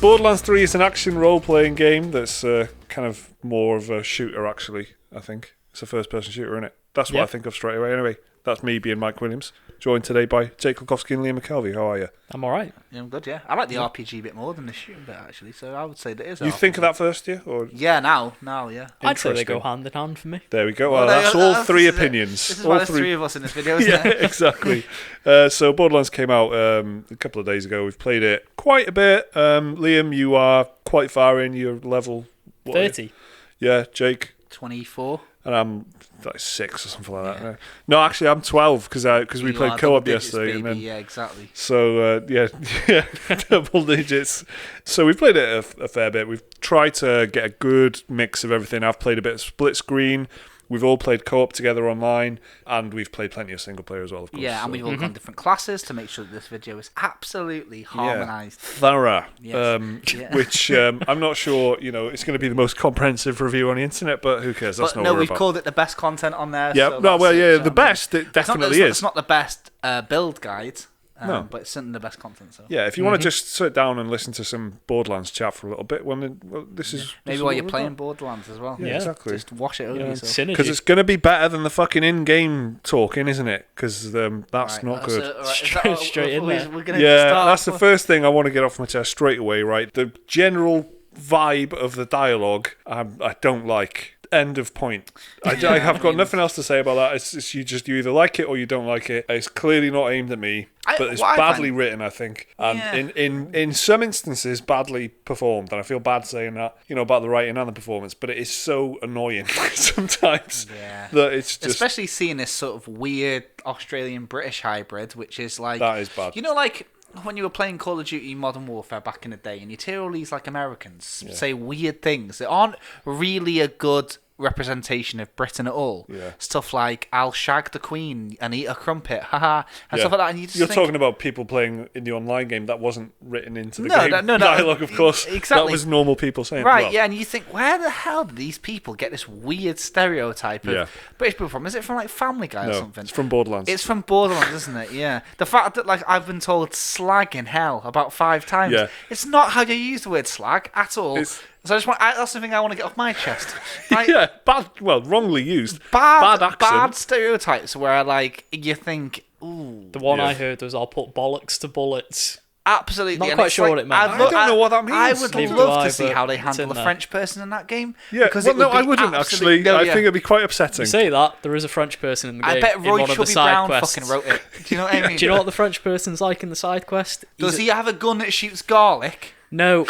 Borderlands 3 is an action role-playing game that's kind of more of a shooter, actually, I think. It's a first-person shooter, isn't it? That's what I think of straight away. Anyway, that's me being Mike Williams, joined today by Jake Kulkowski and Liam McKelvey. How are you? I'm all right. Yeah, I'm good, yeah. I like the RPG bit more than the shooting bit, actually, so I would say that is You RPG. think of that first, yeah? Or... Yeah, now, yeah. I'd say they go hand in hand for me. There we go. Well, that's all three opinions. This is all why there's three of us in this video, isn't yeah, it? exactly. So Borderlands came out a couple of days ago. We've played it quite a bit. Liam, you are quite far in your level. 30. Yeah, Jake. 24. And I'm like 6 or something like that. No, actually, I'm 12 because we played co-op yesterday. Baby. And then, yeah, exactly. So, yeah, double digits. So we've played it a fair bit. We've tried to get a good mix of everything. I've played a bit of split screen. We've all played co-op together online, and we've played plenty of single player as well, of course. Yeah, and we've all got different classes to make sure that this video is absolutely harmonised. Thorough. Yes. Which I'm not sure, it's going to be the most comprehensive review on the internet, but who cares? That's not what we're we've about. called it the best content on there. Yeah, so the best, it definitely is. It's not the best build guide. No. But it's certainly the best content. So yeah, if you want to just sit down and listen to some Borderlands chat for a little bit, this is maybe while you're playing Borderlands as well. Yeah, exactly. Just wash it over yourself. Because it's going to be better than the fucking in-game talking, isn't it? Because that's not good. Straight in there. We're gonna start that's the first thing I want to get off my chest straight away. Right, the general vibe of the dialogue, I don't like. End of point. I have got nothing else to say about that. It's you either like it or you don't like it. It's clearly not aimed at me, but it's badly written, I think, and in some instances badly performed. And I feel bad saying that, about the writing and the performance, but it is so annoying sometimes that it's just, especially seeing this sort of weird Australian British hybrid, which is like that is bad. Like when you were playing Call of Duty Modern Warfare back in the day, and you'd hear all these like Americans say weird things that aren't really a good representation of Britain at all. Yeah. Stuff like "I'll shag the Queen and eat a crumpet," haha, and stuff like that. And you're talking about people playing in the online game that wasn't written into the game dialogue, of course. Exactly. That was normal people saying. Right, yeah, and you think, where the hell do these people get this weird stereotype of British people from? Is it from like Family Guy or something? It's from Borderlands. It's from Borderlands, isn't it? Yeah. The fact that I've been told slag in hell about 5 times. Yeah. It's not how you use the word slag at all. So that's something I want to get off my chest. Wrongly used. Bad accent. Bad stereotypes where you think, ooh. The one I heard was, "I'll put bollocks to bullets." Absolutely. Not quite sure what it meant. I don't know what that means. I would Neither love do I, to see how they but handle it's the in French person in that game. Yeah, because I wouldn't actually. I think it'd be quite upsetting. You say that, there is a French person in the game. I bet Roy in one of the Chubby side Brown quests. fucking wrote it. Do you know what I mean? Do you know what the French person's like in the side quest? Does he have a gun that shoots garlic? No,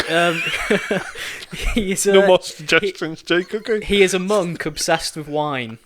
he's no more suggestions, Jake. Okay. He is a monk obsessed with wine.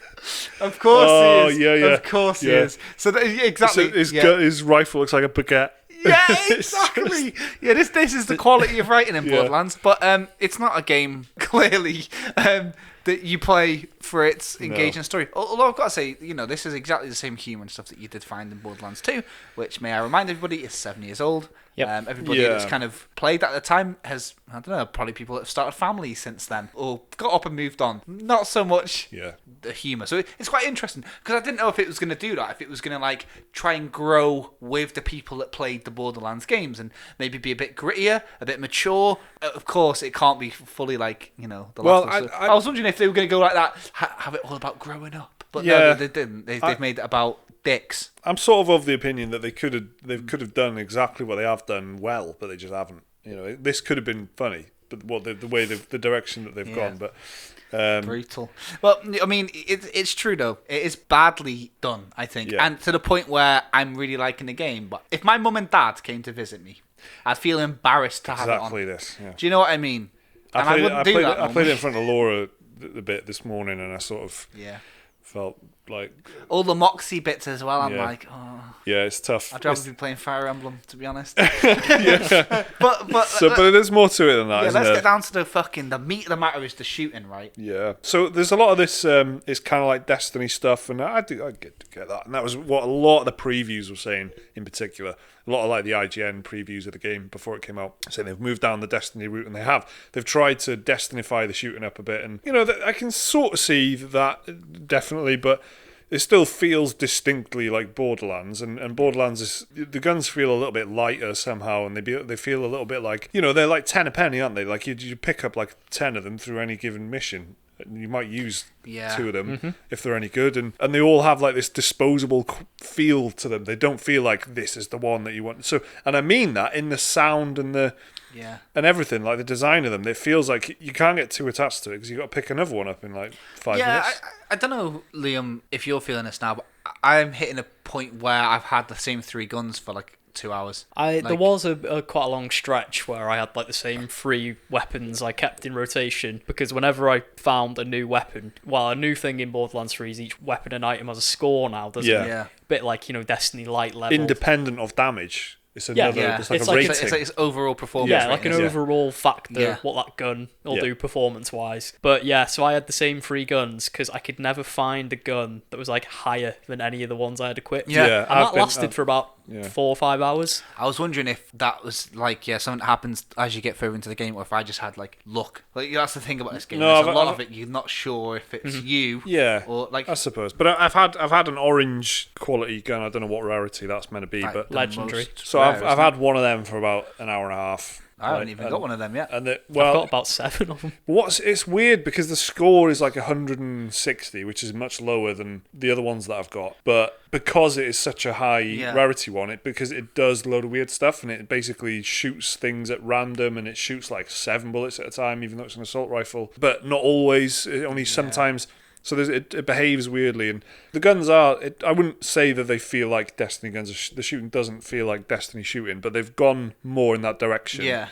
Of course he is. Yeah. Of course he is. So exactly. So his rifle looks like a baguette. Yeah, exactly. Yeah, this is the quality of writing in Borderlands, but it's not a game clearly that you play for its engaging story. Although I've got to say, this is exactly the same human stuff that you did find in Borderlands 2, which, may I remind everybody, is 7 years old. Yep. Everybody that's kind of played that at the time has, I don't know, probably people that have started families since then or got up and moved on. Not so much the humour. So it's quite interesting because I didn't know if it was going to do that, if it was going to try and grow with the people that played the Borderlands games and maybe be a bit grittier, a bit mature. Of course, it can't be fully the Last of Us. I was wondering if they were going to go like that, have it all about growing up. But no, they didn't. They've made it about dicks. I'm sort of the opinion that they could have done exactly what they have done well, but they just haven't. This could have been funny, but the direction that they've gone, but brutal. Well, I mean, it's true though. It is badly done, I think, and to the point where I'm really liking the game. But if my mum and dad came to visit me, I'd feel embarrassed to have it on. Exactly this. Yeah. Do you know what I mean? I wouldn't do that. I played it in front of Laura a bit this morning, and I sort of felt like all the Moxie bits as well. I'm like, oh. Yeah, it's tough. I'd rather be playing Fire Emblem, to be honest. but there's more to it than that. Let's get down to the meat of the matter is the shooting, right? Yeah. So there's a lot of this. It's kind of like Destiny stuff, and I get that, and that was what a lot of the previews were saying in particular. A lot of the IGN previews of the game before it came out, saying they've moved down the Destiny route, and they have. They've tried to Destinify the shooting up a bit, and I can sort of see that definitely, but it still feels distinctly like Borderlands, and Borderlands is, the guns feel a little bit lighter somehow, and they feel a little bit like, they're like 10 a penny, aren't they? Like you pick up like 10 of them through any given mission. You might use 2 of them if they're any good, and they all have like this disposable feel to them. They don't feel like this is the one that you want. So, and I mean that in the sound and the and everything, like the design of them. It feels like you can't get too attached to it because you got to pick another one up in like 5 minutes. I don't know, Liam, if you're feeling this now, but I'm hitting a point where I've had the same 3 guns for like 2 hours. There was a quite a long stretch where I had like the same 3 weapons I kept in rotation, because whenever I found a new weapon, a new thing in Borderlands 3 is each weapon and item has a score now, doesn't it? Yeah. A bit like, Destiny Light level. Independent of damage. It's another, it's like it's a like, rating. It's like its overall performance. Yeah, like an overall factor, what that gun will Yeah. do performance-wise. But yeah, so I had the same 3 guns because I could never find a gun that was like higher than any of the ones I had equipped. Yeah. And that lasted for about 4 or 5 hours. I was wondering if that was like, something that happens as you get further into the game, or if I just had like luck. Like, that's the thing about this game. No, There's a lot of it you're not sure if it's you. Yeah, or like I suppose. But I've had an orange quality gun. I don't know what rarity that's meant to be, like but the legendary. most so rare, I've isn't had one of them for about an hour and a half. I haven't even got one of them yet. And I've got about 7 of them. it's weird because the score is like 160, which is much lower than the other ones that I've got. But because it is such a high rarity one, because it does a load of weird stuff, and it basically shoots things at random, and it shoots like 7 bullets at a time, even though it's an assault rifle. But not always. Only sometimes. So it behaves weirdly, and the guns are. I wouldn't say that they feel like Destiny guns. The shooting doesn't feel like Destiny shooting, but they've gone more in that direction. Yeah.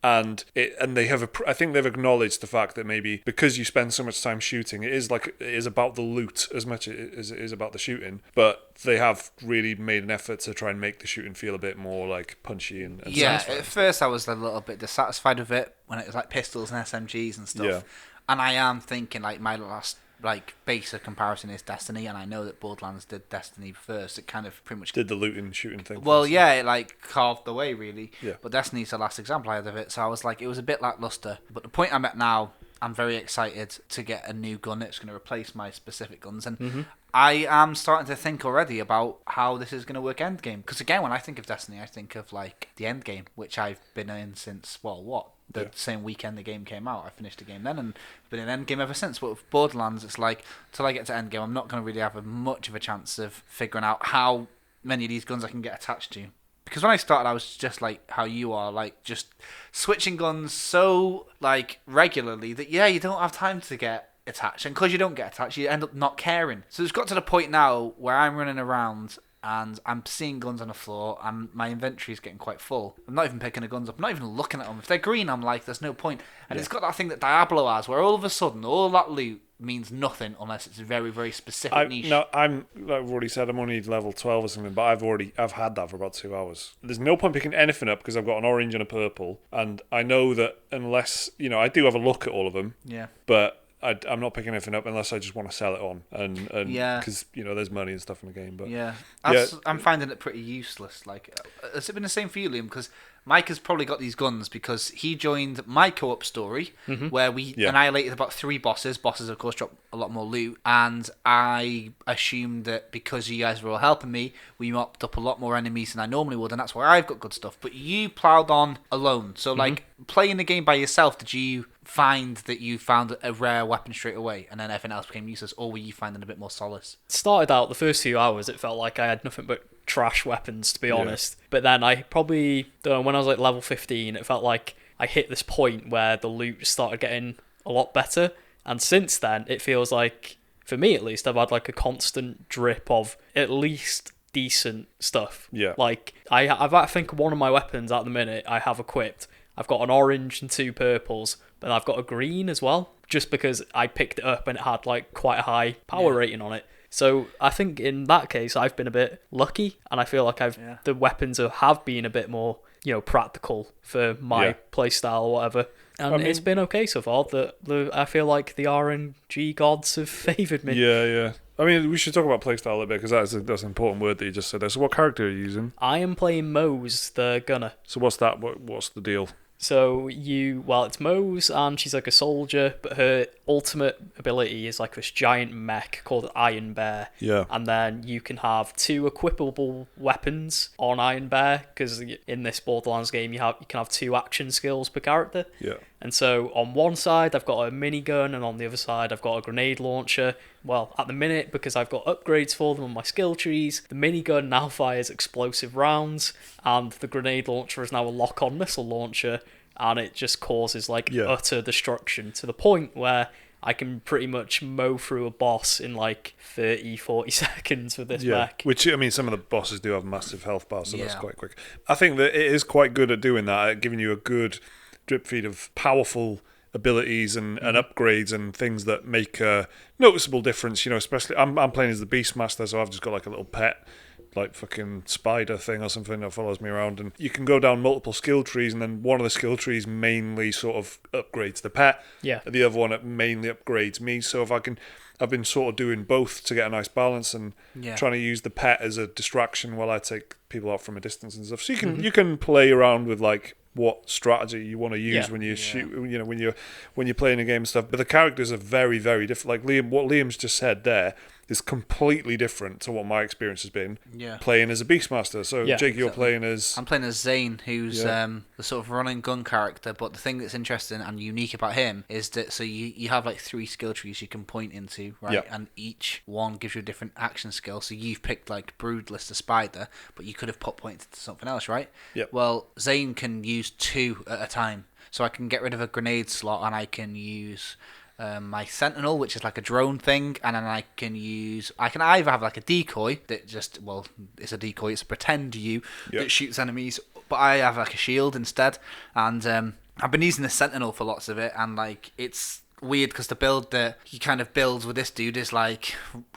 And they have I think they've acknowledged the fact that maybe because you spend so much time shooting, it is about the loot as much as it is about the shooting. But they have really made an effort to try and make the shooting feel a bit more like punchy and satisfying. At first I was a little bit dissatisfied with it when it was like pistols and SMGs and stuff. Yeah. And I am thinking like my last like base of comparison is Destiny, and I know that Borderlands did Destiny first. It kind of pretty much Did the looting shooting thing. well, first. it like carved the way really. Yeah. But Destiny's the last example I had of it, so I was like, it was a bit lackluster. But the point I'm at now, I'm very excited to get a new gun that's going to replace my specific guns, and I am starting to think already about how this is going to work endgame. Because again, when I think of Destiny, I think of like the endgame, which I've been in since the same weekend the game came out. I finished the game then and been in endgame ever since. But with Borderlands, it's like till I get to endgame, I'm not going to really have much of a chance of figuring out how many of these guns I can get attached to. Because when I started, I was just like how you are, like just switching guns so like regularly that you don't have time to get attached, and because you don't get attached, you end up not caring. So it's got to the point now where I'm running around and I'm seeing guns on the floor and my inventory is getting quite full. I'm not even picking the guns up. I'm not even looking at them. If they're green, I'm like, there's no point. And it's got that thing that Diablo has, where all of a sudden all that loot means nothing unless it's a very, very specific niche. No, like I've already said, I'm only level 12 or something, but I've had that for about 2 hours. There's no point picking anything up because I've got an orange and a purple, and I know that unless I do have a look at all of them. Yeah. But I'm not picking anything up unless I just want to sell it on, and yeah, because there's money and stuff in the game. But I'm finding it pretty useless. Like, has it been the same for you, Liam? Because Mike has probably got these guns because he joined my co-op story where we annihilated about 3 bosses. Bosses, of course, drop a lot more loot, and I assumed that because you guys were all helping me, we mopped up a lot more enemies than I normally would, and that's why I've got good stuff. But you ploughed on alone, so like playing the game by yourself, did you find that you found a rare weapon straight away and then everything else became useless, or were you finding a bit more solace? It started out the first few hours, it felt like I had nothing but trash weapons, to be honest. But then I probably, when I was like level 15, it felt like I hit this point where the loot started getting a lot better. And since then, it feels like, for me at least, I've had like a constant drip of at least decent stuff. Yeah. Like, I think one of my weapons at the minute I have equipped, I've got an orange and 2 purples, but I've got a green as well, just because I picked it up and it had like quite a high power rating on it. So I think in that case, I've been a bit lucky, and I feel like the weapons have been a bit more, practical for my playstyle or whatever. And it's been okay so far. I feel like the RNG gods have favoured me. Yeah. I mean, we should talk about playstyle a little bit, because that's an important word that you just said there. So what character are you using? I am playing Mose, the gunner. So what's that? What's the deal? So it's Mose, and she's like a soldier, but her ultimate ability is like this giant mech called Iron Bear. Yeah. And then you can have 2 equipable weapons on Iron Bear, because in this Borderlands game you can have 2 action skills per character. Yeah. And so on one side I've got a minigun, and on the other side I've got a grenade launcher. Well, at the minute, because I've got upgrades for them on my skill trees, the minigun now fires explosive rounds, and the grenade launcher is now a lock-on missile launcher, and it just causes utter destruction to the point where I can pretty much mow through a boss in 30-40 seconds with this mech. Which, I mean, some of the bosses do have massive health bars, so that's quite quick. I think that it is quite good at doing that, at giving you a good drip feed of powerful abilities and upgrades and things that make a noticeable difference. Especially I'm playing as the Beastmaster, so I've just got a little pet, fucking spider thing or something that follows me around, and you can go down multiple skill trees, and then one of the skill trees mainly sort of upgrades the pet. Yeah. The other one mainly upgrades me. So I've been sort of doing both to get a nice balance, and trying to use the pet as a distraction while I take people out from a distance and stuff. So you can play around with what strategy you want to use when you shoot, when you're playing a game and stuff. But the characters are very, very different. What Liam's just said there is completely different to what my experience has been playing as a Beastmaster. So Jake, you're playing as... I'm playing as Zane, who's the sort of run and gun character, but the thing that's interesting and unique about him is that you have 3 skill trees you can point into, right? Yep. And each one gives you a different action skill. So you've picked Broodless the Spider, but you could have pointed to something else, right? Yep. Well, Zane can use 2 at a time. So I can get rid of a grenade slot, and I can use... my Sentinel, which is like a drone thing, and then I can either have a decoy that it's a decoy, it's a pretend you that shoots enemies, but I have a shield instead, and I've been using the Sentinel for lots of it, and it's weird because the build that he kind of builds with this dude is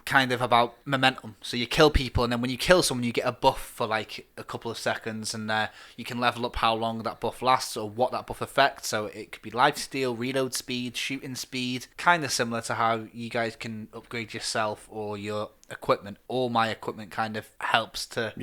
kind of about momentum. So you kill people, and then when you kill someone you get a buff for a couple of seconds, and you can level up how long that buff lasts or what that buff affects. So it could be lifesteal, reload speed, shooting speed, kind of similar to how you guys can upgrade yourself or your equipment. All my equipment kind of helps to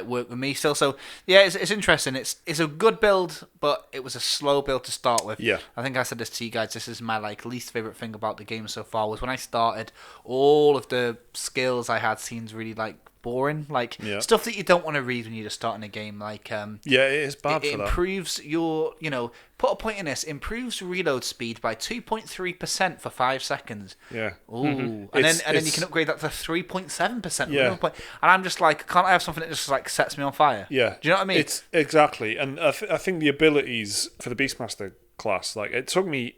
work with me still. So it's interesting. It's a good build, but it was a slow build to start with. I think I said this to you guys, this is my least favorite thing about the game so far, was when I started, all of the skills I had seems really boring, stuff that you don't want to read when you're just starting a game. it is bad for that. It improves your, put a point in this, improves reload speed by 2.3% for 5 seconds. Yeah. Ooh. And then you can upgrade that to 3.7%. Yeah. And I'm just can't I have something that just sets me on fire? Yeah. Do you know what I mean? It's exactly. And I think the abilities for the Beastmaster class, it took me...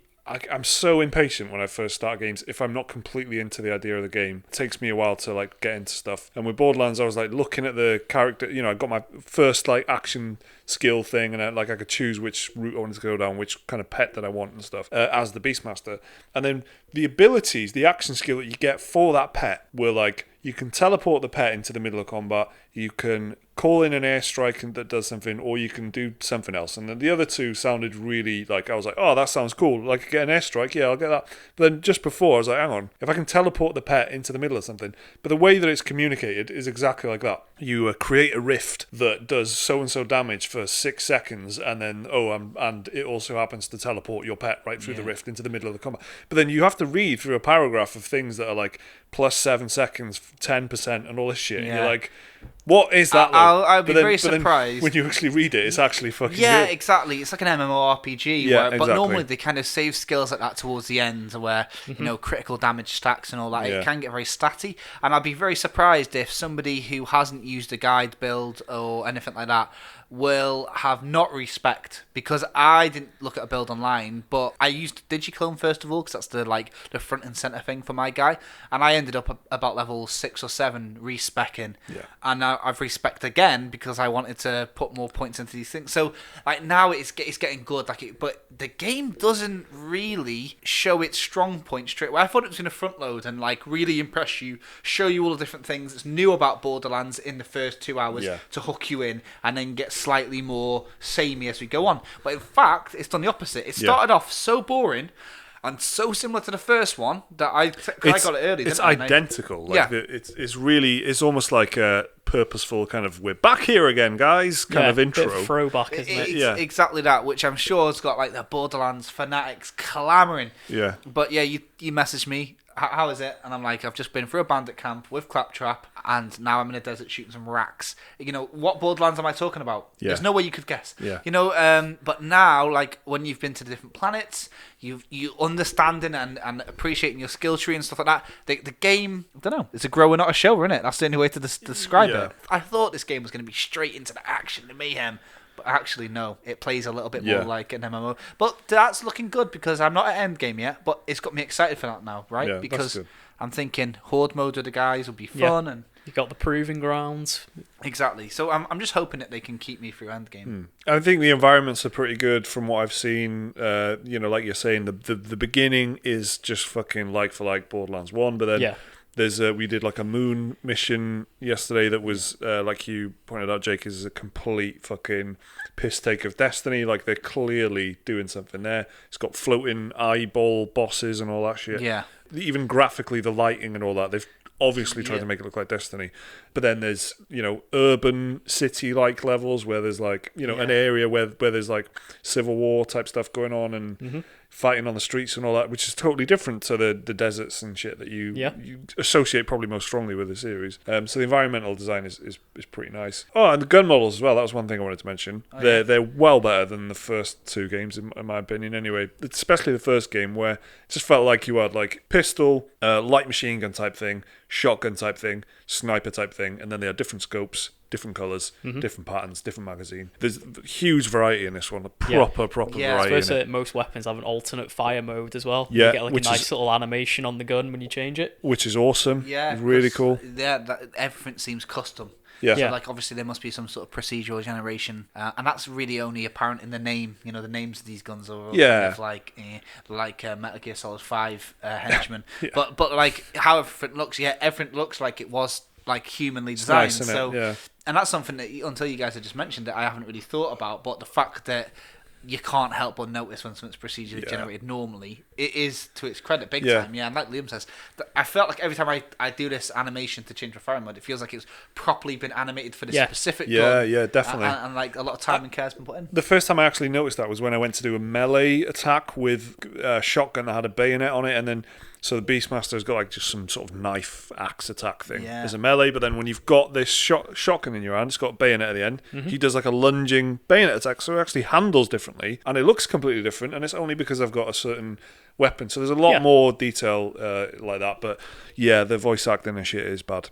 I'm so impatient when I first start games. If I'm not completely into the idea of the game, it takes me a while to get into stuff. And with Borderlands, I was looking at the character. I got my first action skill thing, and I could choose which route I wanted to go down, which kind of pet that I want and stuff as the Beastmaster. And then the abilities, the action skill that you get for that pet were you can teleport the pet into the middle of combat. You can call in an airstrike that does something, or you can do something else. And then the other two sounded really I was oh, that sounds cool. I get an airstrike, yeah, I'll get that. But then just before, I was hang on, if I can teleport the pet into the middle of something. But the way that it's communicated is exactly like that. You create a rift that does so-and-so damage for 6 seconds, and then, and it also happens to teleport your pet right through the rift into the middle of the combat. But then you have to read through a paragraph of things that are plus 7 seconds, 10%, and all this shit. Yeah. And you're what is that? I'll be very surprised. When you actually read it, it's actually fucking good. Exactly. It's like an MMORPG. But normally they kind of save skills like that towards the end, where critical damage stacks and all that. It can get very statty, and I'd be very surprised if somebody who hasn't used a guide build or anything like that will have not respect, because I didn't look at a build online, but I used Digiclone first of all, because that's the front and center thing for my guy, and I ended up about level 6 or 7 respecking, and now I've respect again because I wanted to put more points into these things. So now it's getting good, but the game doesn't really show its strong point straight away. I thought it was going to front load and really impress you, show you all the different things that's new about Borderlands in the first 2 hours to hook you in, and then get slightly more samey as we go on. But in fact, it's done the opposite. It started off so boring and so similar to the first one that I got it early. It's identical. It's almost like purposeful kind of "we're back here again, guys" kind of intro. Bit of throwback, isn't it? It's exactly that, which I'm sure has got like the Borderlands fanatics clamouring. Yeah. But yeah, you messaged me. How is it? And I'm like, I've just been through a bandit camp with Claptrap, and now I'm in a desert shooting some racks. You know, what Borderlands am I talking about? Yeah. There's no way you could guess. Yeah. You know, but now, like, when you've been to the different planets, you understanding and appreciating your skill tree and stuff like that, the game, I don't know, it's a grower, not a shower, isn't it? That's the only way to describe it. I thought this game was going to be straight into the action, the mayhem. But actually, no. It plays a little bit more like an MMO. But that's looking good because I'm not at endgame yet. But it's got me excited for that now, right? Yeah, because I'm thinking Horde mode with the guys will be fun. And you got the proving grounds. Exactly. So I'm just hoping that they can keep me through endgame. I think the environments are pretty good from what I've seen. You know, like you're saying, the beginning is just fucking like for like Borderlands 1. But then there's we did like a moon mission yesterday that was, like you pointed out, Jake, is a complete fucking piss take of Destiny. Like they're clearly doing something there. It's got floating eyeball bosses and all that shit. Yeah. Even graphically, the lighting and all that, they've obviously tried to make it look like Destiny. But then there's, you know, urban city-like levels where there's like, you know, an area where there's like Civil War type stuff going on and fighting on the streets and all that, which is totally different to the deserts and shit that you associate probably most strongly with the series. So the environmental design is pretty nice. Oh, and the gun models as well. That was one thing I wanted to mention. They're well better than the first two games, in my opinion. Anyway, especially the first game where it just felt like you had like pistol, light machine gun type thing, shotgun type thing, sniper type thing, and then they had different scopes, different colours, different patterns, different magazine. There's huge variety in this one, proper variety. I suppose that most weapons have an alternate fire mode as well. Yeah, you get like a nice little animation on the gun when you change it, which is awesome. Yeah, really cool. Yeah, everything seems custom. Yeah. So, like, obviously there must be some sort of procedural generation, and that's really only apparent in the name. You know, the names of these guns are kind of like Metal Gear Solid 5 henchmen. But like how everything looks, everything looks like it was like humanly designed. Nice, so, and that's something that until you guys have just mentioned that I haven't really thought about. But the fact that you can't help but notice when something's procedurally generated normally, it is to its credit big time. Yeah, and like Liam says, I felt like every time I do this animation to change the fire mode, it feels like it's properly been animated for this specific gun. Yeah, definitely. And like a lot of time and care has been put in. The first time I actually noticed that was when I went to do a melee attack with a shotgun that had a bayonet on it, and then so the Beastmaster's got like just some sort of knife axe attack thing as a melee, but then when you've got this shotgun in your hand, it's got a bayonet at the end, he does like a lunging bayonet attack, so it actually handles differently, and it looks completely different, and it's only because I've got a certain weapon, so there's a lot more detail like that, but yeah, the voice acting and shit is bad.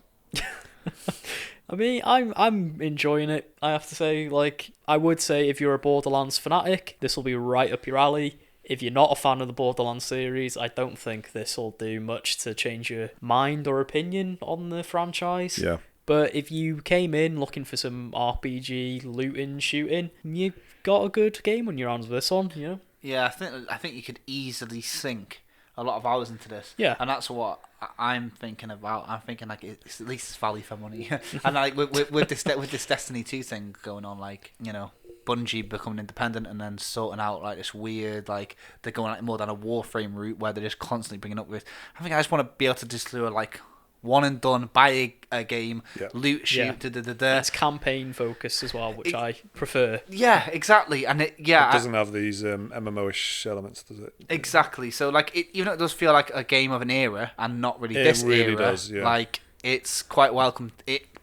I mean, I'm enjoying it, I have to say. Like, I would say if you're a Borderlands fanatic, this will be right up your alley. If you're not a fan of the Borderlands series, I don't think this will do much to change your mind or opinion on the franchise. Yeah. But if you came in looking for some RPG, looting, shooting, you got a good game on your hands with this one, you know? Yeah, I think you could easily sink a lot of hours into this. Yeah. And that's what I'm thinking about. I'm thinking like it's at least value for money. And like with this Destiny 2 thing going on, like, you know, Bungie becoming independent and then sorting out like this weird, like they're going like more down a Warframe route where they're just constantly bringing up with. I think I just want to be able to just do a like one and done, buy a game, loot, shoot, It's campaign focused as well, which I prefer. Yeah, exactly, and it doesn't have these MMO-ish elements, does it? Exactly. So like, even though it does feel like a game of an era and not really this really era, does, like it's quite welcome.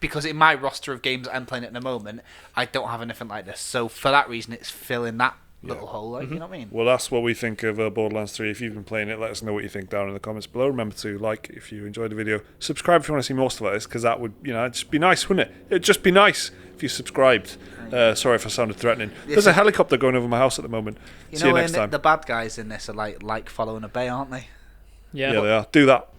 Because in my roster of games that I'm playing at the moment, I don't have anything like this. So for that reason, it's filling that little hole, like, you know what I mean? Well, that's what we think of Borderlands 3. If you've been playing it, let us know what you think down in the comments below. Remember to like if you enjoyed the video. Subscribe if you want to see more stuff like this, because that would, you know, just be nice, wouldn't it? It'd just be nice if you subscribed. Sorry if I sounded threatening. There's a helicopter going over my house at the moment. See you next time. The bad guys in this are like follow and obey, aren't they? Yeah, they are. Do that.